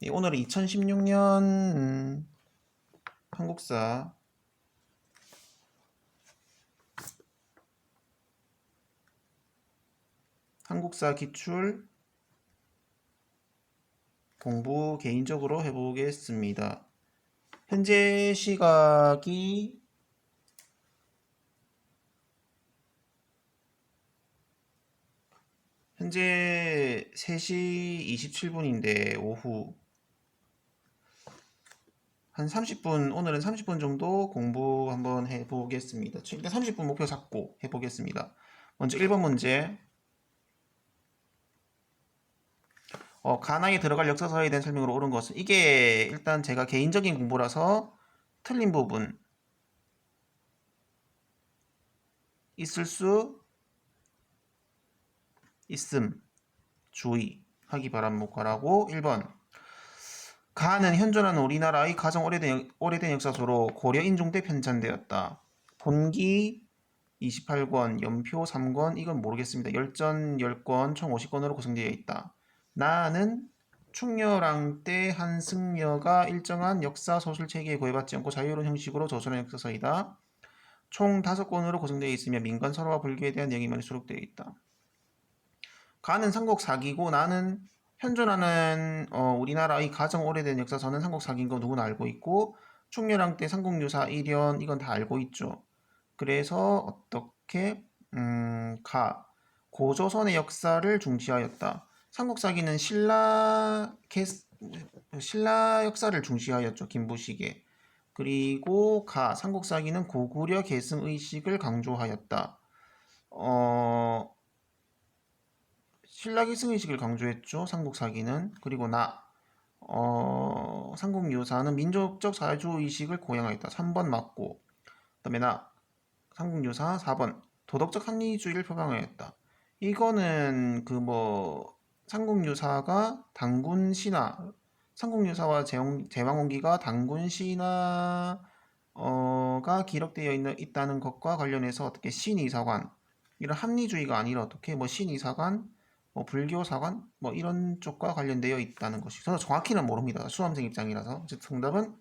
네, 오늘은 2016년 한국사 기출 공부 개인적으로 해보겠습니다. 현재 시각이 현재 3시 27분인데 오후 한 30분, 오늘은 30분 정도 공부 한번 해보겠습니다. 일단 30분 목표 잡고 해보겠습니다. 먼저 1번 문제. 가나에 들어갈 역사서에 대한 설명으로 옳은 것은, 이게 일단 제가 개인적인 공부라서 틀린 부분 있을 수 있음 주의하기 바랍니다라고. 1번, 가는 현존하는 우리나라의 가장 오래된 역사서로 고려 인종 때 편찬되었다. 본기 28권, 연표 3권, 이건 모르겠습니다. 열전 10권, 총 50권으로 구성되어 있다. 나는 충렬왕 때 한승려가 일정한 역사 소설 체계에 구애받지 않고 자유로운 형식으로 저술한 역사서이다. 총 5권으로 구성되어 있으며 민간 설화와 불교에 대한 내용이 많이 수록되어 있다. 가는 삼국사기고, 나는 현존하는 우리나라의 가장 오래된 역사서는 삼국사기인 거 누구나 알고 있고, 충렬왕 때 삼국유사 일현 이건 다 알고 있죠. 그래서 어떻게 고조선의 역사를 중시하였다. 삼국사기는 신라 역사를 중시하였죠. 김부식의. 그리고 삼국사기는 고구려 계승 의식을 강조하였다. 신라 계승 의식을 강조했죠. 삼국사기는. 그리고 삼국유사는 민족적 자주의식을 고양하였다. 3번 맞고. 그다음에 삼국유사 4번 도덕적 합리주의를 표방하였다. 이거는 삼국유사가 단군 신화, 삼국유사와 제왕홍기가 단군 신화가 기록되어 있다는 것과 관련해서 어떻게 신의사관, 이런 합리주의가 아니라 어떻게 신의사관, 불교사관 이런 쪽과 관련되어 있다는 것이, 저는 정확히는 모릅니다. 수험생 입장이라서. 정답은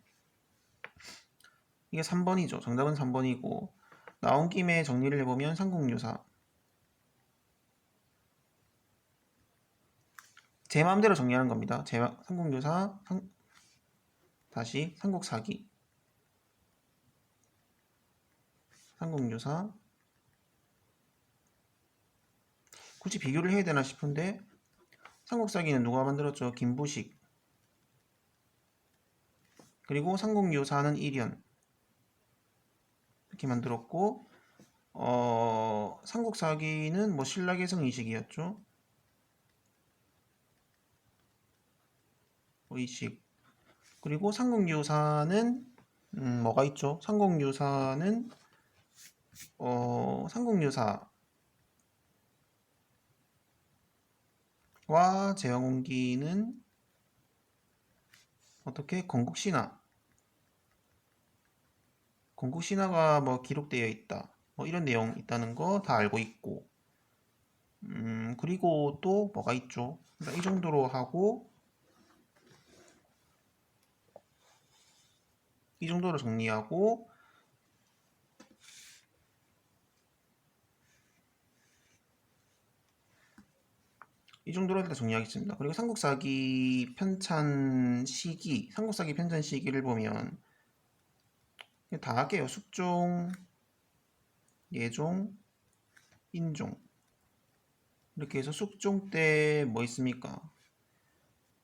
이게 3번이죠. 정답은 3번이고, 나온 김에 정리를 해보면 삼국유사, 제 마음대로 정리하는 겁니다. 삼국유사, 다시 삼국사기, 삼국유사. 굳이 비교를 해야 되나 싶은데, 삼국사기는 누가 만들었죠? 김부식. 그리고 삼국유사는 일현 이렇게 만들었고, 삼국사기는 신라계승 의식이었죠. 의식. 그리고 삼국유사는 뭐가 있죠? 삼국유사는 삼국유사와 제왕홍기는 어떻게 건국신화가 기록되어 있다. 이런 내용 있다는 거 다 알고 있고, 그리고 또 뭐가 있죠? 이 정도로 하고, 이 정도로 정리하고, 이 정도로 일단 정리하겠습니다. 그리고 삼국사기 편찬 시기를 보면 다 할게요. 숙종, 예종, 인종. 이렇게 해서 숙종 때 뭐 있습니까?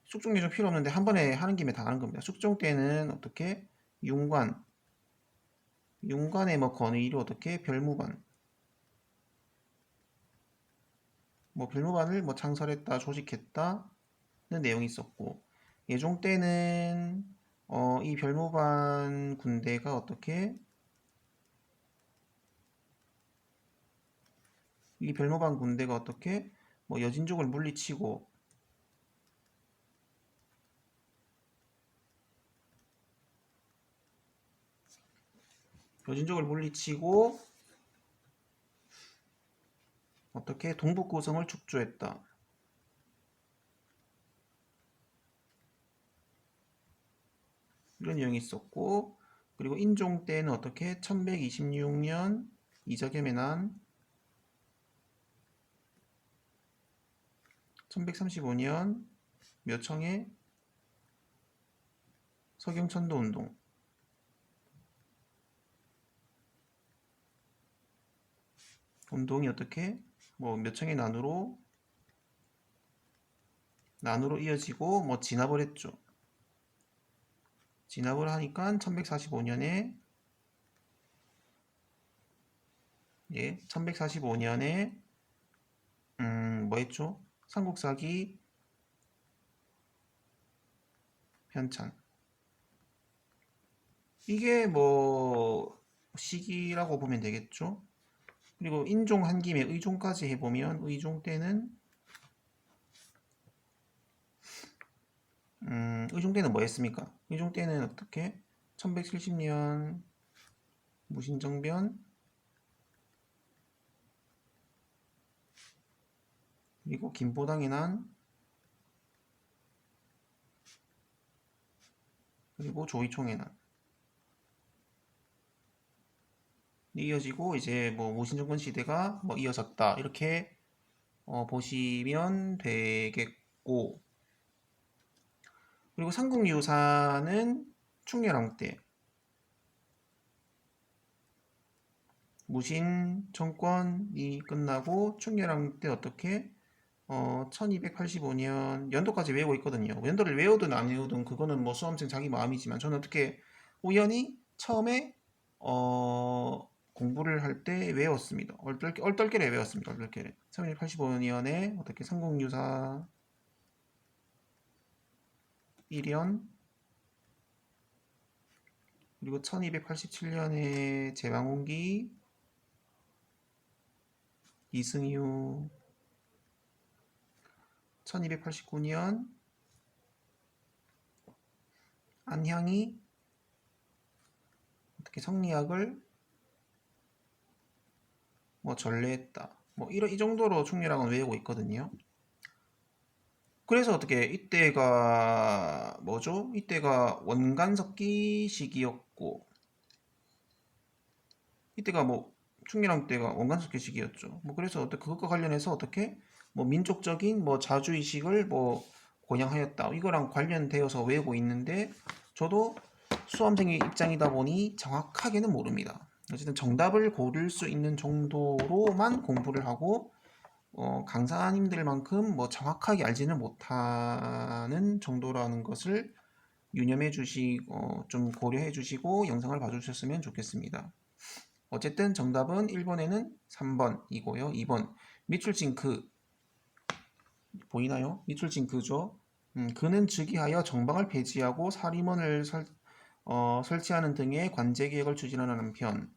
숙종 예종 필요 없는데 한 번에 하는 김에 다 하는 겁니다. 숙종 때는 어떻게 윤관의 권의로 어떻게 별무반, 별무반을 창설했다, 조직했다는 내용이 있었고, 예종 때는 이 별무반 군대가 어떻게 여진족을 물리치고, 어떻게 동북고성을 축조했다. 이런 내용이 있었고, 그리고 인종 때는 어떻게 1126년 이자겸의 난, 1135년 묘청의 서경천도 운동, 운동이 어떻게 뭐 묘청의 난으로 이어지고 뭐 진압을 했죠. 진압을 하니까 1145년에 1145년에 뭐 했죠? 삼국사기 편찬. 이게 뭐 시기라고 보면 되겠죠. 그리고 인종 한 김에 의종까지 해보면 의종 때는 의종 때는 뭐 했습니까? 의종 때는 어떻게 1170년 무신정변, 그리고 김포당의 난, 그리고 조이총의 난 이어지고 이제 뭐 무신정권 시대가 뭐 이어졌다 이렇게 보시면 되겠고, 그리고 삼국유사는 충렬왕 때 무신 정권이 끝나고 충렬왕 때 어떻게 1285년 연도까지 외우고 있거든요. 연도를 외우든 안 외우든 그거는 뭐 수험생 자기 마음이지만 저는 어떻게 우연히 처음에 공부를 할 때 외웠습니다. 얼떨결에 외웠습니다. 얼떨결에 1285년에 어떻게 삼국유사 1연, 그리고 1287년에 제왕홍기, 이승유, 1289년 안향이 어떻게 성리학을 뭐 전래했다. 뭐 이 정도로 충렬학은 외우고 있거든요. 그래서 어떻게 이때가 뭐죠? 이때가 원간석기 시기였고, 이때가 뭐 충렬왕 때가 원간석기 시기였죠. 뭐 그래서 어떻게 그것과 관련해서 어떻게 뭐 민족적인 뭐 자주의식을 뭐 고양하였다. 이거랑 관련되어서 외우고 있는데 저도 수험생의 입장이다 보니 정확하게는 모릅니다. 어쨌든 정답을 고를 수 있는 정도로만 공부를 하고 강사님들만큼 뭐 정확하게 알지는 못하는 정도라는 것을 유념해 주시고 좀 고려해 주시고 영상을 봐주셨으면 좋겠습니다. 어쨌든 정답은 1번에는 3번이고요. 2번 미출징크 보이나요? 미출징크죠. 그는 즉위하여 정방을 폐지하고 사림원을 설치하는 등의 관제 계획을 추진하는 한편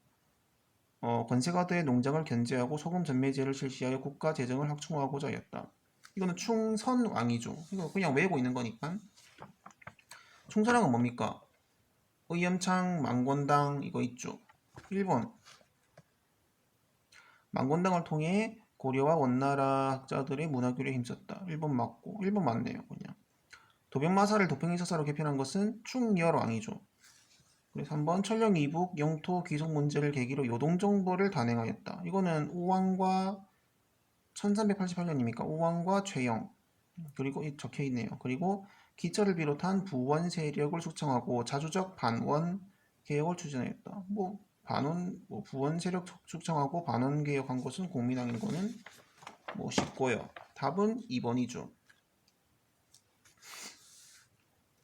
권세가드의 농장을 견제하고 소금 전매제를 실시하여 국가 재정을 확충하고자 하였다. 이거는 충선왕이죠. 이거 그냥 외우고 있는 거니까. 충선왕은 뭡니까? 의염창, 망권당 이거 있죠. 1번 망권당을 통해 고려와 원나라 학자들의 문화교류에 힘썼다. 1번 맞고 1번 맞네요. 그냥 도병마사를 도평의사사로 개편한 것은 충렬왕이죠. 그래서 3번 천령 이북 영토 귀속 문제를 계기로 요동정벌을 단행하였다. 이거는 우왕과 1388년입니까? 우왕과 최영 그리고 적혀 있네요. 그리고 기철을 비롯한 부원 세력을 숙청하고 자주적 반원 개혁을 추진하였다. 뭐 반원 부원 세력 숙청하고 반원 개혁한 것은 공민왕인 거는 뭐 쉽고요. 답은 2번이죠.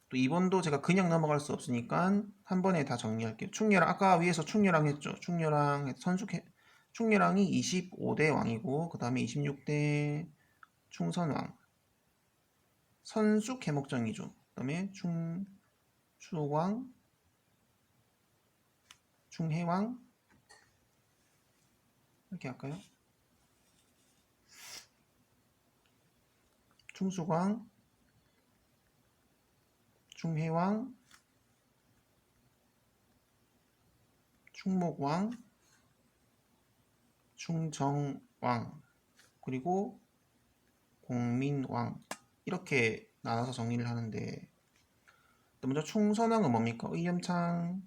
또 2번도 제가 그냥 넘어갈 수 없으니까 한 번에 다 정리할게요. 충렬왕 아까 위에서 충렬왕 했죠. 충렬왕이 25대 왕이고 그 다음에 26대 충선왕 선숙 해목정이죠. 그 다음에 충수왕 충해왕 이렇게 할까요? 충수광 충해왕 충목왕 충정왕 그리고 공민왕 이렇게 나눠서 정리를 하는데 먼저 충선왕은 뭡니까? 의염창.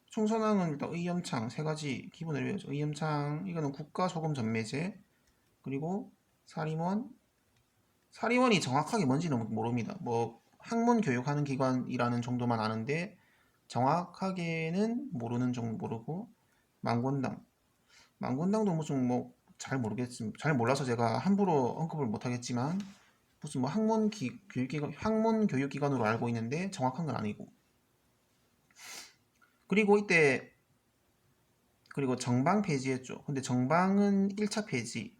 충선왕은 일단 의염창 세 가지 기본을 외워죠. 의염창 이거는 국가소금 전매제. 그리고 사림원. 사림원이 정확하게 뭔지는 모릅니다. 뭐 학문 교육하는 기관이라는 정도만 아는데 정확하게는 모르는 정도 모르고 망곤당. 망곤당도 무슨 뭐 잘 모르겠습니다. 잘 몰라서 제가 함부로 언급을 못 하겠지만 무슨 뭐 학문 교육기관으로 알고 있는데 정확한 건 아니고. 그리고 이때 그리고 정방 폐지했죠. 근데 정방은 1차 폐지.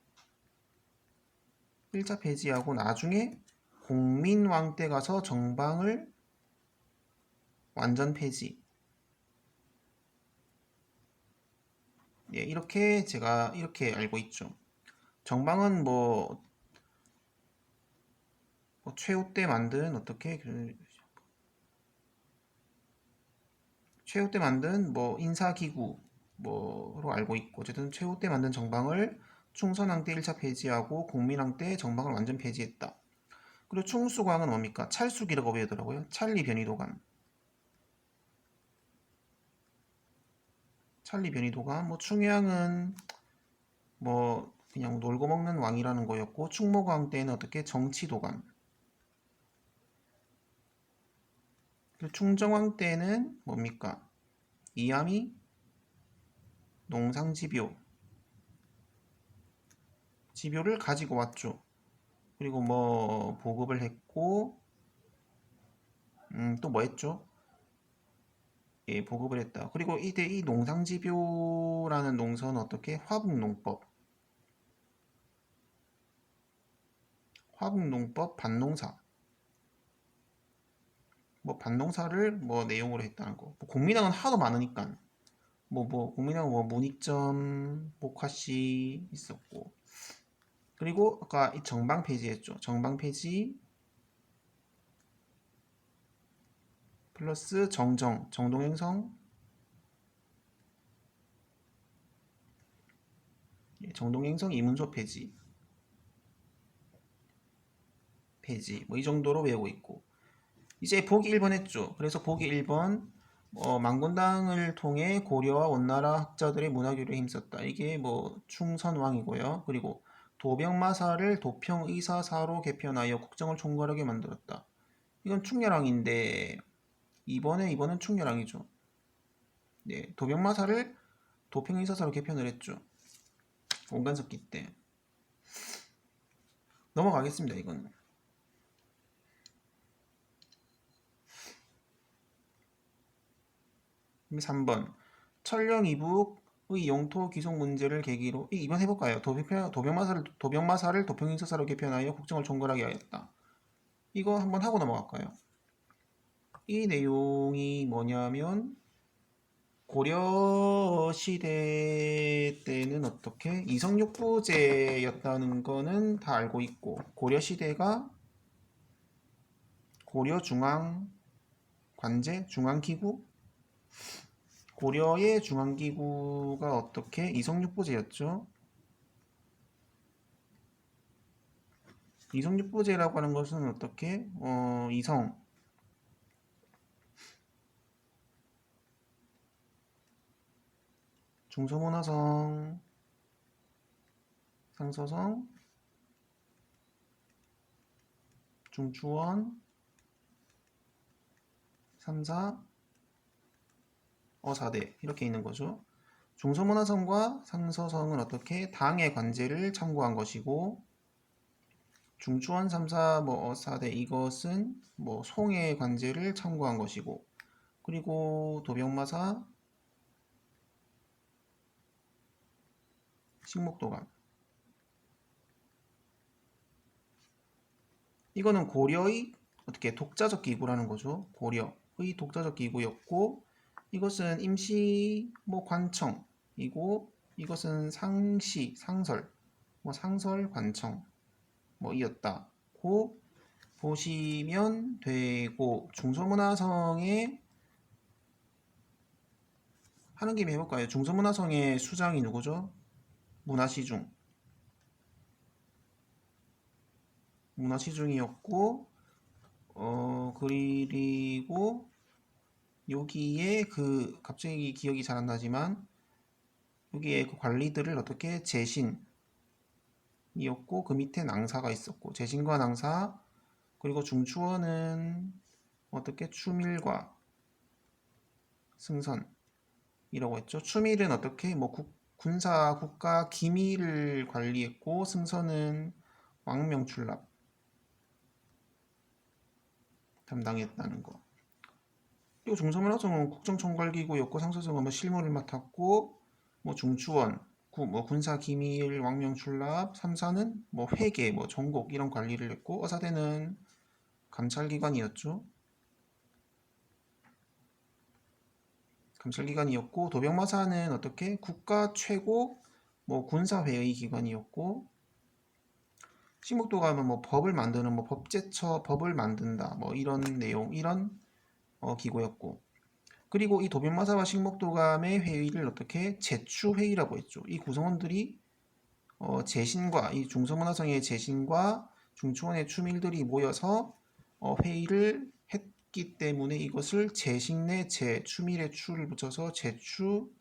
1차 폐지하고 나중에 공민왕 때 가서 정방을 완전 폐지. 예, 이렇게 제가 이렇게 알고 있죠. 정방은 뭐 최후 때 만든 어떻게 최후 때 만든 뭐 인사기구 뭐로 알고 있고 어쨌든 최후 때 만든 정방을 충선왕 때 1차 폐지하고 공민왕 때 정방을 완전 폐지했다. 그리고 충수광은 뭡니까? 찰수기라고 배우더라고요. 찰리 변이도감. 찰리 변이도감. 뭐 충양은 뭐 그냥 놀고 먹는 왕이라는 거였고 충모광 때는 어떻게 정치도감. 그리고 충정왕 때는 뭡니까? 이암이 농상집요. 집요를 가지고 왔죠. 그리고 뭐 보급을 했고 또 뭐 했죠? 예, 보급을 했다. 그리고 이때 이 농상집요라는 농서는 어떻게 화북농법, 화북농법 반농사, 뭐 반농사를 뭐 내용으로 했다는 거. 뭐 공민왕은 하도 많으니까 공민왕은 뭐 문익점, 목화씨 있었고. 그리고 아까 이 정방 폐지했죠. 정방 폐지 플러스 정동행성, 예, 정동행성 이문소 폐지 뭐 이 정도로 외우고 있고. 이제 보기 1번 했죠. 그래서 보기 1번 망곤당을 통해 고려와 원나라 학자들의 문화교류에 힘썼다. 이게 뭐 충선왕이고요. 그리고 도병마사를 도평의사사로 개편하여 국정을 총괄하게 만들었다. 이건 충렬왕인데 이번은 충렬왕이죠. 네, 도병마사를 도평의사사로 개편을 했죠. 원간섭기 때. 넘어가겠습니다. 이건. 3번 철령 이북의 영토 귀속 문제를 계기로 이번 해볼까요? 도병마사를 도평인서사로 개편하여 국정을 총괄하게 하였다. 이거 한번 하고 넘어갈까요? 이 내용이 뭐냐면 고려 시대 때는 어떻게 이성육부제였다는 거는 다 알고 있고 고려 시대가 고려 중앙 관제 중앙기구 고려의 중앙기구가 어떻게 이성육부제였죠? 이성육부제라고 하는 것은 어떻게 이성 중서문화성 상서성 중추원 3사 어사대 이렇게 있는 거죠. 중서문화성과 상서성은 어떻게 당의 관제를 참고한 것이고 중추원 3사 뭐 어사대 이것은 뭐 송의 관제를 참고한 것이고 그리고 도병마사 식목도감 이거는 고려의 어떻게 독자적 기구라는 거죠. 고려의 독자적 기구였고 이것은 임시 뭐 관청이고 이것은 상시 상설 뭐 상설 관청 뭐 이었다고 보시면 되고 중서문화성에 하는 김에 해볼까요? 중서문화성의 수장이 누구죠? 문화시중이었고 그리고 여기에 그 갑자기 기억이 잘 안 나지만 여기에 그 관리들을 어떻게 재신이었고 그 밑에 낭사가 있었고 재신과 낭사 그리고 중추원은 어떻게 추밀과 승선이라고 했죠. 추밀은 어떻게 뭐 군사 국가 기밀을 관리했고 승선은 왕명출납 담당했다는 거. 그리고 중서문화청은 국정총괄기구였고 상소정은 뭐 실무를 맡았고 뭐 중추원 뭐 군사기밀 왕명출납 3사는 뭐 회계 뭐 종곡 이런 관리를 했고 어사대는 감찰기관이었죠. 감찰기관이었고 도병마사는 어떻게 국가 최고 뭐 군사회의 기관이었고 신북도가 뭐 법을 만드는 뭐 법제처 법을 만든다 뭐 이런 내용 이런 기구였고 그리고 이 도변마사와 식목도감의 회의를 어떻게 제추회의라고 했죠. 이 구성원들이 재신과 이 중서문화성의 재신과 중추원의 추밀들이 모여서 회의를 했기 때문에 이것을 재신의 재, 추밀의 추를 붙여서 제추회의라고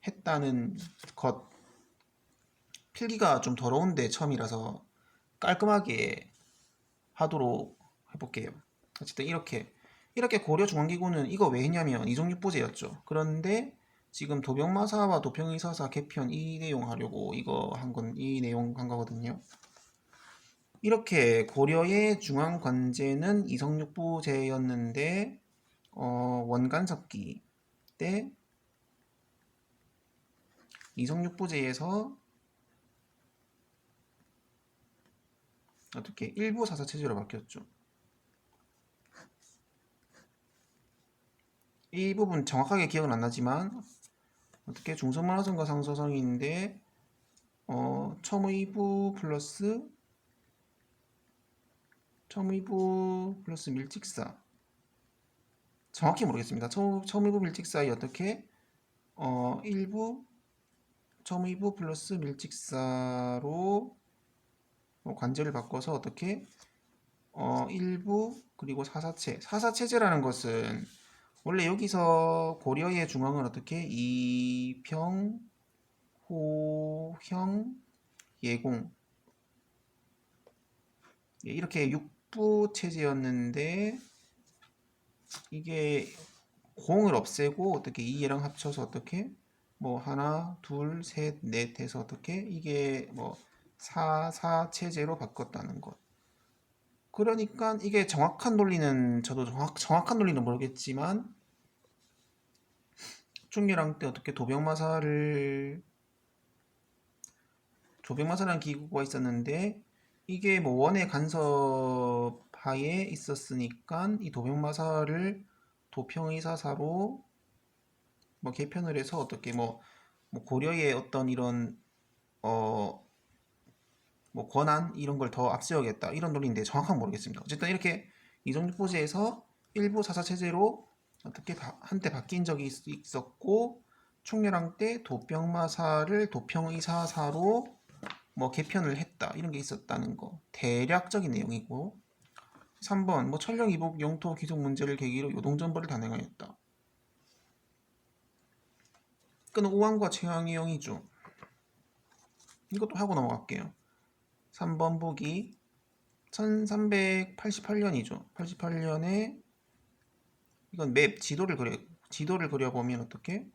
했다는 것. 필기가 좀 더러운데 처음이라서 깔끔하게 하도록 해볼게요. 어쨌든 이렇게 고려중앙기구는 이거 왜 했냐면 이종육부제였죠. 그런데 지금 도병마사와 도평의사사 개편 이 내용 하려고 이거 한 건 이 내용 한 거거든요. 이렇게 고려의 중앙관제는 이성육부제였는데 원간섭기 때 이성육부제에서 어떻게 일부 사사체제로 바뀌었죠. 이 부분 정확하게 기억은 안 나지만 어떻게 중서문화성과 상서성인데 첨의부 플러스 밀직사 정확히 모르겠습니다. 첨의부 밀직사에 어떻게 일부 첨의부 플러스 밀직사로 관제를 바꿔서 어떻게 일부 그리고 사사체제라는 것은 원래 여기서 고려의 중앙은 어떻게 이평 호형 예공 이렇게 육부 체제였는데 이게 공을 없애고 어떻게 이랑 합쳐서 어떻게 뭐 하나 둘 셋 넷 해서 어떻게 이게 뭐 사사 체제로 바꿨다는 것. 그러니까 이게 정확한 논리는 저도 정확한 논리는 모르겠지만 충렬왕 때 어떻게 도병마사라는 기구가 있었는데 이게 뭐 원의 간섭하에 있었으니까 이 도병마사를 도평의사사로 뭐 개편을 해서 어떻게 뭐 고려의 어떤 이런 뭐 권한 이런 걸 더 앞세우겠다 이런 논리인데 정확한 모르겠습니다. 어쨌든 이렇게 이종육부제에서 일부 사사체제로 어떻게 한때 바뀐 적이 있었고 충렬왕 때 도병마사를 도평의사사로 뭐 개편을 했다 이런 게 있었다는 거 대략적인 내용이고 3번 뭐 천령 이복 영토 귀속 문제를 계기로 요동정벌을 단행하였다. 그는 우왕과 최양희영이죠. 이것도 하고 넘어갈게요. 3번 보기 1388년이죠. 88년에 이건 맵 지도를 그려보면 어떻게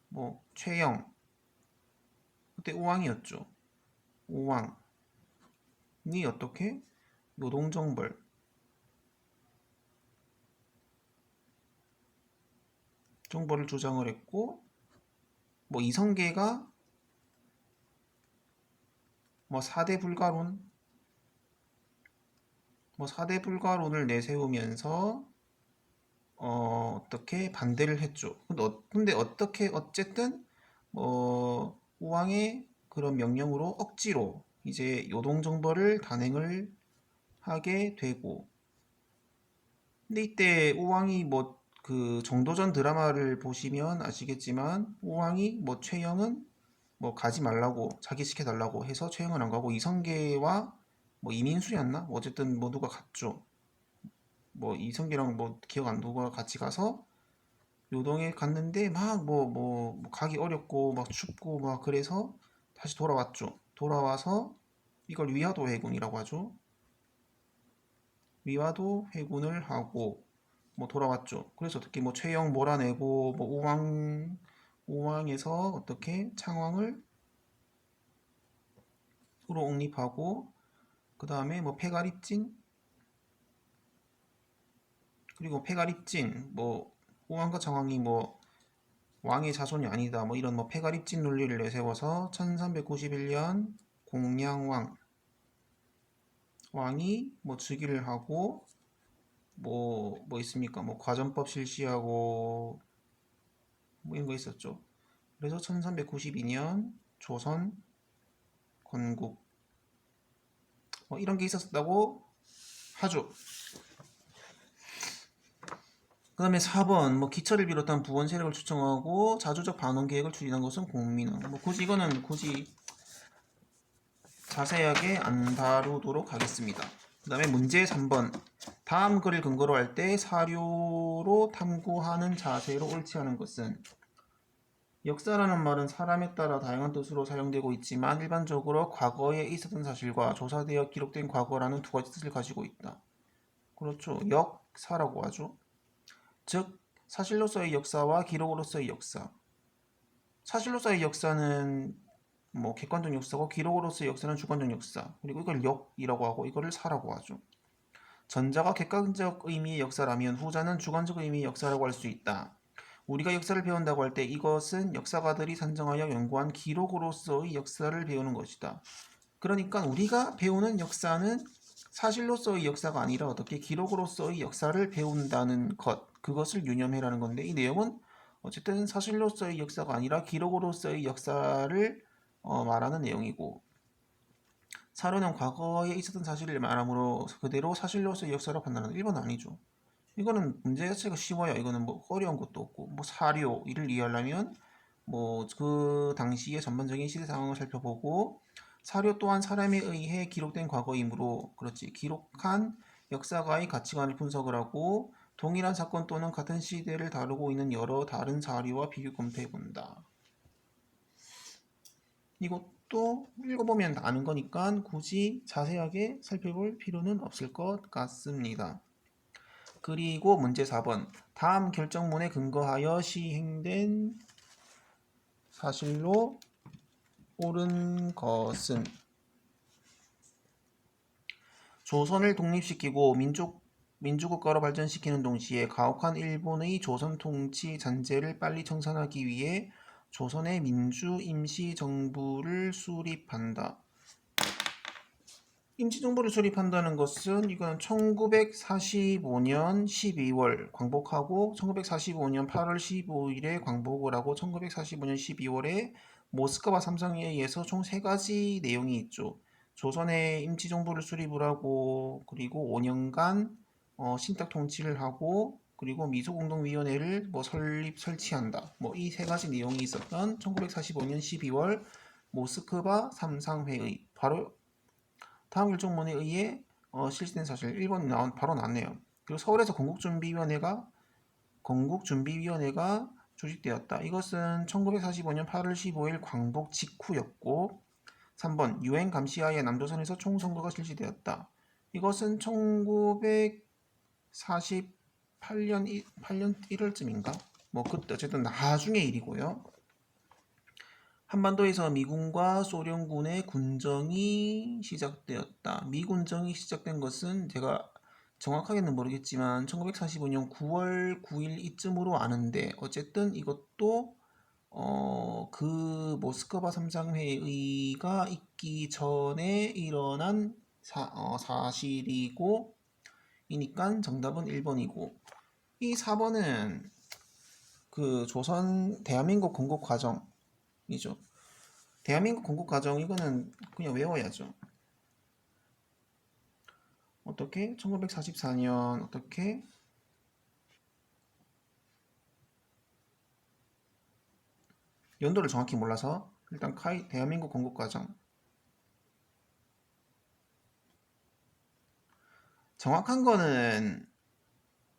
뭐 최영 그때 우왕이었죠. 우왕이 어떻게 요동정벌 정벌을 주장을 했고 뭐 이성계가 뭐 4대 불가론을 내세우면서 어떻게 반대를 했죠. 근데 어떻게 어쨌든 우왕의 그런 명령으로 억지로 이제 요동정벌을 단행을 하게 되고 근데 이때 우왕이 뭐 그 정도전 드라마를 보시면 아시겠지만 우왕이 뭐 최영은 뭐 가지 말라고 자기 시켜달라고 해서 최영은 안 가고 이성계와 뭐 이민수였나? 어쨌든 뭐 누가 갔죠. 뭐 이성기랑 뭐 기억 안 누가 같이 가서 요동에 갔는데 막 뭐 가기 어렵고 막 춥고 막 그래서 다시 돌아왔죠. 돌아와서 이걸 위화도 해군이라고 하죠. 위화도 해군을 하고 뭐 돌아왔죠. 그래서 어떻게 뭐 최영 몰아내고 뭐 우왕에서 어떻게 창왕을 서로 옹립하고 그 다음에 뭐 패가립진 그리고 패가립진 뭐 우왕과 창왕이 뭐 왕의 자손이 아니다 뭐 이런 뭐 패가립진 논리를 내세워서 1391년 공양왕 왕이 뭐 즉위를 하고 뭐 있습니까? 뭐 과전법 실시하고 뭐 이런 거 있었죠. 그래서 1392년 조선 건국 뭐 이런 게 있었다고 하죠. 그 다음에 4번 뭐 기철을 비롯한 부원 세력을 추청하고 자주적 반원 계획을 추진한 것은 공민왕. 뭐 굳이 이거는 굳이 자세하게 안 다루도록 하겠습니다. 그 다음에 문제 3번 다음 글을 근거로 할 때 사료로 탐구하는 자세로 옳지 않은 것은 역사라는 말은 사람에 따라 다양한 뜻으로 사용되고 있지만 일반적으로 과거에 있었던 사실과 조사되어 기록된 과거라는 두 가지 뜻을 가지고 있다. 그렇죠. 역사라고 하죠. 즉 사실로서의 역사와 기록으로서의 역사. 사실로서의 역사는 뭐 객관적 역사고 기록으로서의 역사는 주관적 역사. 그리고 이걸 역이라고 하고 이거를 사라고 하죠. 전자가 객관적 의미의 역사라면 후자는 주관적 의미의 역사라고 할 수 있다. 우리가 역사를 배운다고 할 때 이것은 역사가들이 산정하여 연구한 기록으로서의 역사를 배우는 것이다. 그러니까 우리가 배우는 역사는 사실로서의 역사가 아니라 어떻게 기록으로서의 역사를 배운다는 것, 그것을 유념해라는 건데 이 내용은 어쨌든 사실로서의 역사가 아니라 기록으로서의 역사를 말하는 내용이고 사료는 과거에 있었던 사실을 말하므로 그대로 사실로서의 역사로 판단하는 1번 아니죠. 이거는 문제 자체가 쉬워요. 이거는 뭐 어려운 것도 없고 뭐 사료 이를 이해하려면 뭐 그 당시의 전반적인 시대 상황을 살펴보고 사료 또한 사람에 의해 기록된 과거이므로 그렇지 기록한 역사가의 가치관을 분석을 하고 동일한 사건 또는 같은 시대를 다루고 있는 여러 다른 사료와 비교 검토해 본다. 이것도 읽어보면 아는 거니까 굳이 자세하게 살펴볼 필요는 없을 것 같습니다. 그리고 문제 4번 다음 결정문에 근거하여 시행된 사실로 옳은 것은 조선을 독립시키고 민주국가로 발전시키는 동시에 가혹한 일본의 조선 통치 잔재를 빨리 청산하기 위해 조선의 민주 임시정부를 수립한다. 임시정부를 수립한다는 것은 이건 1945년 12월 광복하고 1945년 8월 15일에 광복을 하고 1945년 12월에 모스크바 삼상회의에서 총 3가지 내용이 있죠. 조선의 임시정부를 수립을 하고 그리고 5년간 신탁 통치를 하고 그리고 미소공동위원회를 뭐 설치한다. 뭐 이 3가지 내용이 있었던 1945년 12월 모스크바 삼상회의 바로 다음 결정문에 의해 실시된 사실 1번 바로 나왔네요. 그리고 서울에서 건국준비위원회가 조직되었다. 이것은 1945년 8월 15일 광복 직후였고 3번 유엔 감시하에 남조선에서 총선거가 실시되었다. 이것은 1948년 1월쯤인가? 뭐 그때 어쨌든 나중의 일이고요. 한반도에서 미군과 소련군의 군정이 시작되었다. 미군정이 시작된 것은 제가 정확하게는 모르겠지만 1945년 9월 9일 이쯤으로 아는데 어쨌든 이것도 그 모스크바 삼상회의가 있기 전에 일어난 사실이고 이니까 정답은 1번이고 이 4번은 그 조선 대한민국 건국 과정이죠. 대한민국 건국 과정 이거는 그냥 외워야죠. 어떻게? 1944년 어떻게? 연도를 정확히 몰라서 일단 대한민국 건국 과정 정확한 거는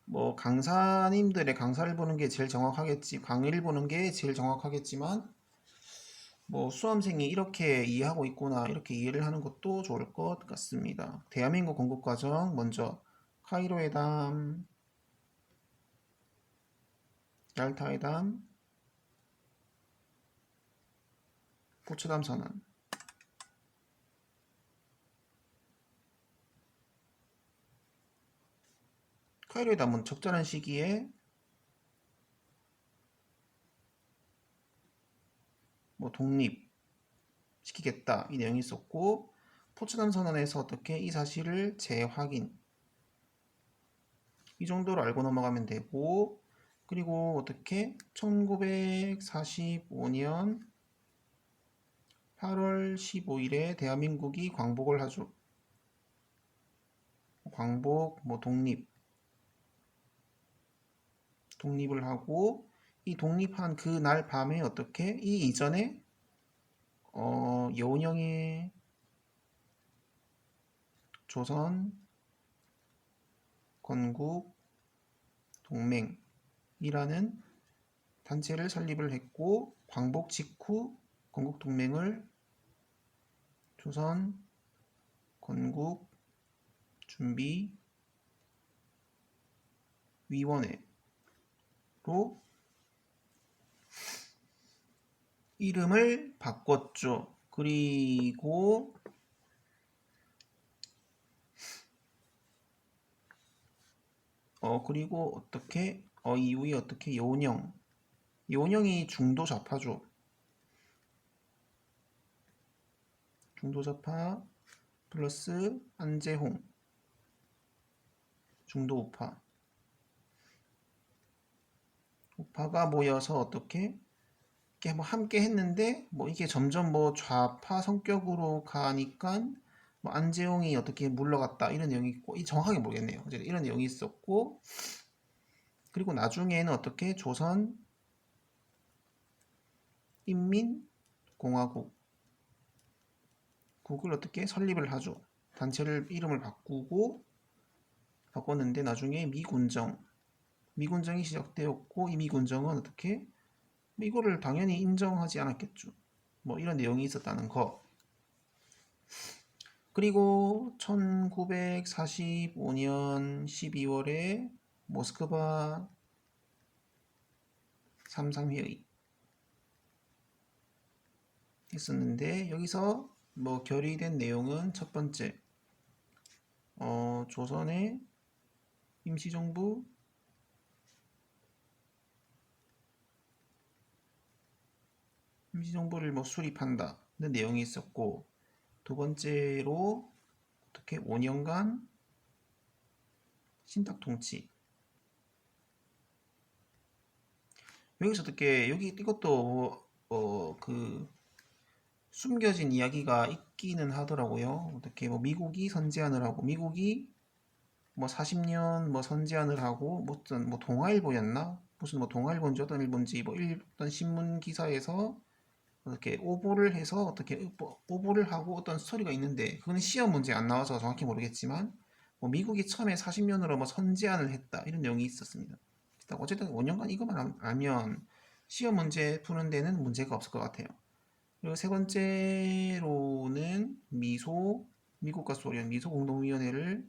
뭐 강사님들의 강사를 보는 게 제일 정확하겠지, 강의를 보는 게 제일 정확하겠지만 뭐 수험생이 이렇게 이해하고 있구나 이렇게 이해를 하는 것도 좋을 것 같습니다. 대한민국 건국과정 먼저 카이로 회담, 얄타 회담, 포츠담 선언. 카이로 회담은 적절한 시기에 뭐 독립시키겠다 이 내용이 있었고, 포츠담 선언에서 어떻게 이 사실을 재확인 이 정도로 알고 넘어가면 되고, 그리고 어떻게 1945년 8월 15일에 대한민국이 광복을 하죠. 광복, 뭐 독립을 하고, 이 독립한 그 날 밤에 어떻게 이 이전에 여운형의 조선 건국 동맹이라는 단체를 설립을 했고, 광복 직후 건국 동맹을 조선 건국 준비 위원회로 이름을 바꿨죠. 그리고 어떻게 이후에 어떻게 여운형이 중도 좌파죠. 중도 좌파 플러스 안재홍 중도 우파가 모여서 어떻게 이렇게 뭐 함께 했는데, 뭐 이게 점점 뭐 좌파 성격으로 가니까 뭐 안재홍이 어떻게 물러갔다 이런 내용이 있고, 이 정확하게 모르겠네요. 이런 내용이 있었고, 그리고 나중에는 어떻게 조선 인민공화국 국을 어떻게 설립을 하죠. 단체를 이름을 바꿨는데 나중에 미군정이 시작되었고, 이 미군정은 어떻게 이거를 당연히 인정하지 않았겠죠. 뭐 이런 내용이 있었다는 거. 그리고 1945년 12월에 모스크바 3.3회의 있었는데, 여기서 뭐 결의된 내용은 첫 번째, 조선의 임시정부를 뭐 수립한다는 내용이 있었고, 두 번째로 어떻게 5년간 신탁통치. 여기서 어떻게 이것도 그 숨겨진 이야기가 있기는 하더라고요. 어떻게 뭐 미국이 선제안을 하고, 미국이 뭐 40년 뭐 선제안을 하고, 무슨 뭐 동아일보였나? 무슨 뭐 동아일보인지 어떤 일본지 뭐 어떤 신문 기사에서 어떻게 오보를 해서 어떻게 오보를 하고 어떤 스토리가 있는데, 그거는 시험 문제에 안 나와서 정확히 모르겠지만 뭐 미국이 처음에 40년으로 뭐 선제안을 했다 이런 내용이 있었습니다. 어쨌든 5년간 이것만 알면 시험 문제 푸는 데는 문제가 없을 것 같아요. 그리고 세 번째로는 미국과 소련 미소 공동위원회를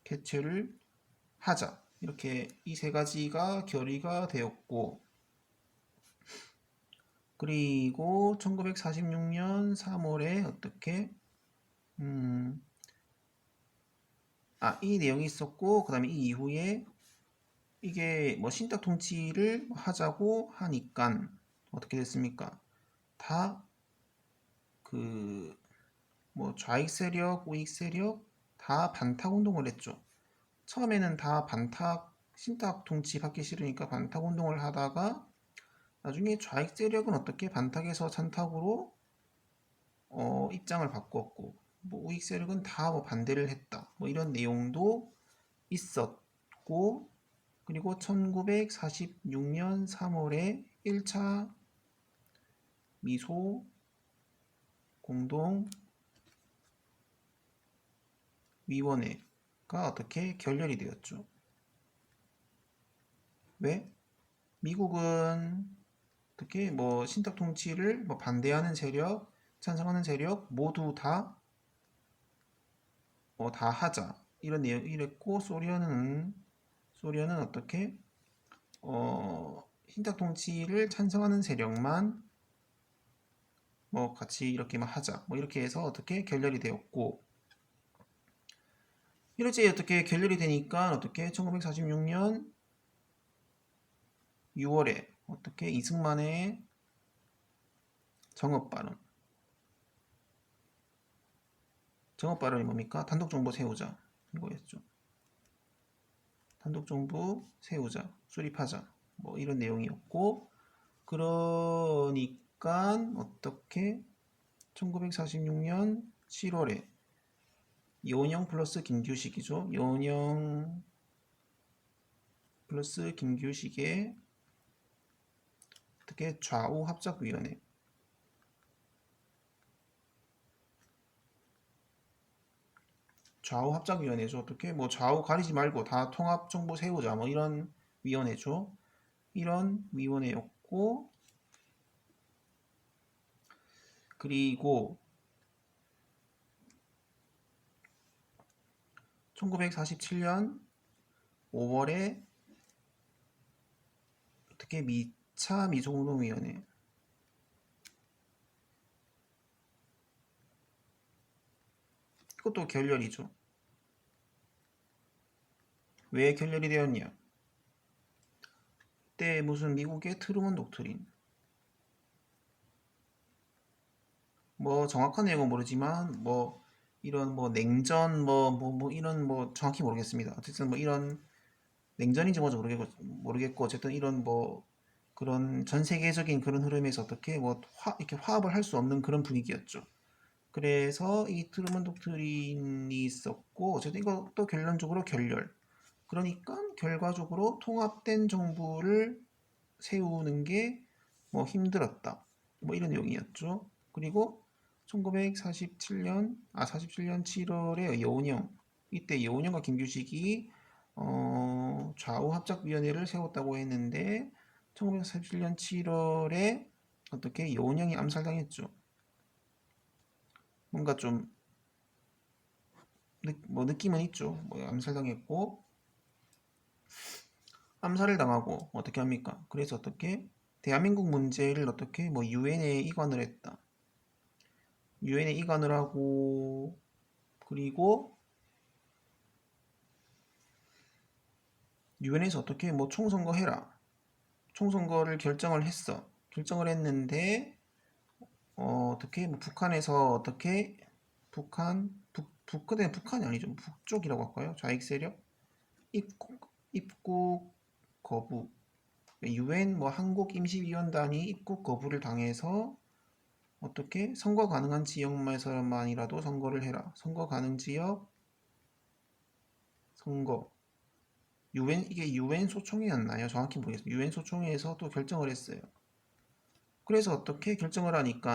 개최를 하자, 이렇게 이 세 가지가 결의가 되었고, 그리고 1946년 3월에 어떻게 이 내용이 있었고, 그 다음에 이 이후에 이게 뭐 신탁 통치를 하자고 하니까 어떻게 됐습니까? 다 그 뭐 좌익 세력, 우익 세력 다 반탁 운동을 했죠. 처음에는 다 신탁 통치 받기 싫으니까 반탁 운동을 하다가, 나중에 좌익 세력은 어떻게 반탁에서 찬탁으로 입장을 바꿨고, 뭐 우익 세력은 다 뭐 반대를 했다, 뭐 이런 내용도 있었고, 그리고 1946년 3월에 1차 미소 공동 위원회가 어떻게 결렬이 되었죠. 왜? 미국은 어떻게 뭐 신탁 통치를 뭐 반대하는 세력, 찬성하는 세력 모두 다 다 하자 이런 내용 이랬고 소련은 어떻게 신탁 통치를 찬성하는 세력만 뭐 같이 이렇게 막 하자 뭐 이렇게 해서 어떻게 결렬이 되었고 이렇게 어떻게 결렬이 되니까 어떻게 1946년 6월에 어떻게 이승만의 정업 발언이 뭡니까? 단독 정부 세우자 이거였죠. 단독 정부 세우자, 수립하자 뭐 이런 내용이었고 그러니까 어떻게 1946년 7월에 이원영 플러스 김규식이죠. 이원영 플러스 김규식의 어떻게 좌우 합작위원회 좌우 합작위원회죠. 어떻게 뭐 좌우 가리지 말고 다 통합 정부 세우자 뭐 이런 위원회죠. 이런 위원회였고 그리고 1947년 5월에 어떻게 미차 미소운동위원회 이것도 결렬이죠. 왜 결렬이 되었냐? 그때 무슨 미국의 트루먼 독트린 뭐 정확한 내용은 모르지만 뭐 이런 뭐 냉전 뭐 이런 뭐 정확히 모르겠습니다. 어쨌든 뭐 이런 냉전인지 뭔지 모르겠고 어쨌든 이런 뭐 그런 전 세계적인 그런 흐름에서 어떻게 뭐 이렇게 화합을 할 수 없는 그런 분위기였죠. 그래서 이 트루먼 독트린이 있었고 어쨌든 이것도 결론적으로 결렬. 그러니까 결과적으로 통합된 정부를 세우는 게 뭐 힘들었다. 뭐 이런 내용이었죠. 그리고 1947년 7월에 여운형 이때 여운형과 김규식이 좌우 합작위원회를 세웠다고 했는데 1947년 7월에 어떻게 여운형이 암살당했죠. 뭔가 좀 뭐 느낌은 있죠. 뭐 암살당했고 암살을 당하고 어떻게 합니까? 그래서 어떻게 대한민국 문제를 어떻게 뭐 유엔에 이관을 했다. 유엔에 이관을 하고 그리고 유엔에서 어떻게 뭐 총선거 해라. 총선거를 결정을 했어. 결정을 했는데 어떻게 뭐 북한에서 어떻게 그때 북한이 아니죠. 북쪽이라고 할까요? 좌익 세력 입국 거부. 유엔 뭐 한국 임시위원단이 입국 거부를 당해서 어떻게 선거 가능한 지역에서만이라도 선거를 해라. 선거 가능 지역 선거. 이게 유엔 소총이었나요? 정확히 모르겠어요. 유엔 소총회에서 또 결정을 했어요. 그래서 어떻게 결정을 하니까